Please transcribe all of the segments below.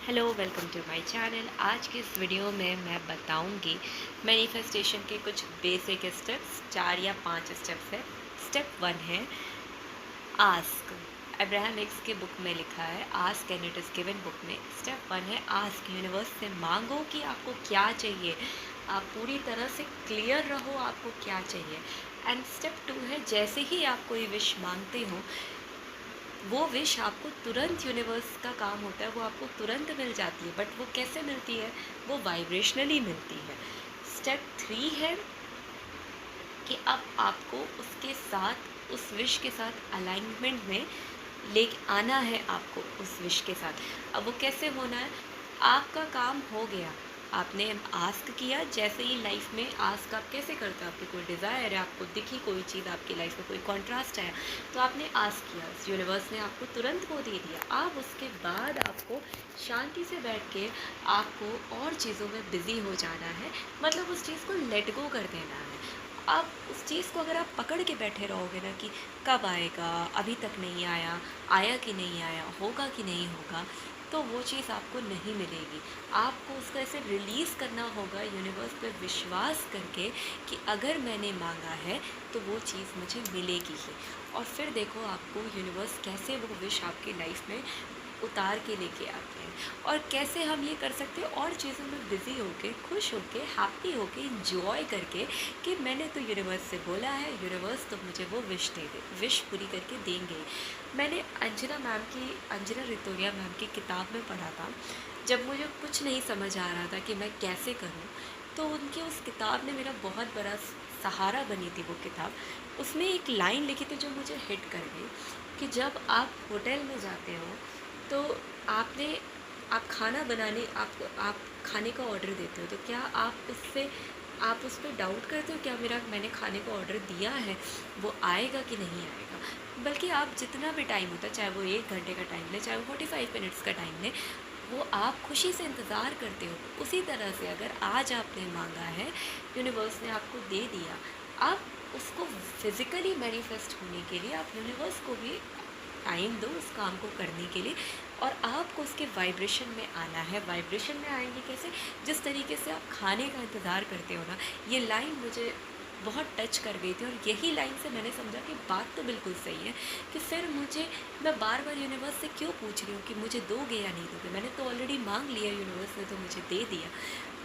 Hello, welcome to my channel. आज की इस वीडियो में मैं बताऊंगी मैनिफेस्टेशन के कुछ बेसिक स्टेप्स। 4 या 5 स्टेप्स है। स्टेप 1 है आस्क। अब्राहम हिक्स के बुक में लिखा है ask and it is given book में। स्टेप 1 है आस्क। यूनिवर्स से मांगो कि आपको क्या चाहिए। आप पूरी तरह से क्लियर रहो आपको क्या चाहिए। एंड स्टेप 2 है जैसे ही आप कोई विश मांगते हो वो विश आपको तुरंत, यूनिवर्स का काम होता है वो आपको तुरंत मिल जाती है। बट वो कैसे मिलती है? वो वाइब्रेशनली मिलती है। स्टेप 3 है कि अब आपको उसके साथ, उस विश के साथ अलाइनमेंट में ले आना है आपको उस विश के साथ। अब वो कैसे होना है? आपका काम हो गया, आपने आस्क किया। जैसे ही लाइफ में आस्क आप कैसे करते हो? आपकी कोई डिज़ायर है, आपको दिखी कोई चीज़, आपकी लाइफ में कोई कॉन्ट्रास्ट आया तो आपने आस्क किया, यूनिवर्स ने आपको तुरंत वो दे दिया। आप उसके बाद आपको शांति से बैठ के आपको और चीज़ों में बिज़ी हो जाना है, मतलब उस चीज़ को लेट गो कर देना है। अब उस चीज़ को अगर आप पकड़ के बैठे रहोगे ना कि कब आएगा, अभी तक नहीं आया, आया कि नहीं आया, होगा कि नहीं होगा, तो वो चीज़ आपको नहीं मिलेगी। आपको उसको ऐसे रिलीज़ करना होगा यूनिवर्स पे विश्वास करके कि अगर मैंने मांगा है तो वो चीज़ मुझे मिलेगी ही। और फिर देखो आपको यूनिवर्स कैसे वो विश आपकी लाइफ में उतार के लेके आते हैं। और कैसे हम ये कर सकते हैं और चीज़ों में बिज़ी होके, खुश होके, हैप्पी होके, इंजॉय करके कि मैंने तो यूनिवर्स से बोला है, यूनिवर्स तो मुझे वो विश दे दे, विश पूरी करके देंगे। मैंने अंजना रितोरिया मैम की किताब में पढ़ा था। जब मुझे कुछ नहीं समझ आ रहा था कि मैं कैसे करूं, तो उनकी उस किताब ने मेरा बहुत बड़ा सहारा बनी थी वो किताब। उसमें एक लाइन लिखी थी जो मुझे हिट कर गई कि जब आप होटल में जाते हो तो आपने आप खाना बनाने आप खाने का ऑर्डर देते हो तो क्या आप उस पर डाउट करते हो, क्या मैंने खाने का ऑर्डर दिया है वो आएगा कि नहीं आएगा? बल्कि आप जितना भी टाइम होता है, चाहे वो 1 घंटे का टाइम ले, चाहे वो 45 मिनट्स का टाइम ले, वो आप खुशी से इंतज़ार करते हो। उसी तरह से अगर आज आपने मांगा है, यूनिवर्स ने आपको दे दिया, आप उसको फिज़िकली मैनिफेस्ट होने के लिए आप यूनिवर्स को भी टाइम दो उस काम को करने के लिए। और आपको उसके वाइब्रेशन में आना है। वाइब्रेशन में आएंगे कैसे? जिस तरीके से आप खाने का इंतज़ार करते हो ना। ये लाइन मुझे बहुत टच कर गई थी और यही लाइन से मैंने समझा कि बात तो बिल्कुल सही है। कि फिर मैं बार बार यूनिवर्स से क्यों पूछ रही हूँ कि मुझे दोगे या नहीं दोगे? मैंने तो ऑलरेडी मांग लिया, यूनिवर्स ने तो मुझे दे दिया।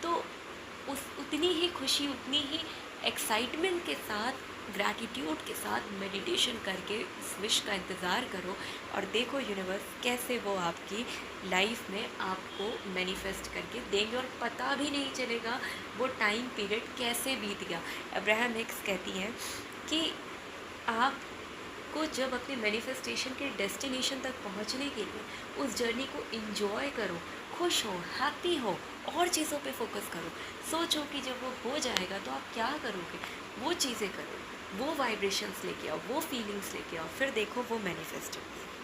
तो उस उतनी ही खुशी, उतनी ही एक्साइटमेंट के साथ, ग्रैटिट्यूड के साथ मेडिटेशन करके उस विश का इंतज़ार करो और देखो यूनिवर्स कैसे वो आपकी लाइफ में आपको मैनिफेस्ट करके देंगे और पता भी नहीं चलेगा वो टाइम पीरियड कैसे बीत गया। अब्राहम हिक्स कहती हैं कि आपको जब अपने मैनिफेस्टेशन के डेस्टिनेशन तक पहुंचने के लिए उस जर्नी को एंजॉय करो, खुश हो, हैप्पी हो, और चीज़ों पे फोकस करो। सोचो कि जब वो हो जाएगा तो आप क्या करोगे, वो चीज़ें करो, वो वाइब्रेशंस लेके आओ, वो फीलिंग्स लेके आओ, फिर देखो वो मैनिफेस्ट होगी।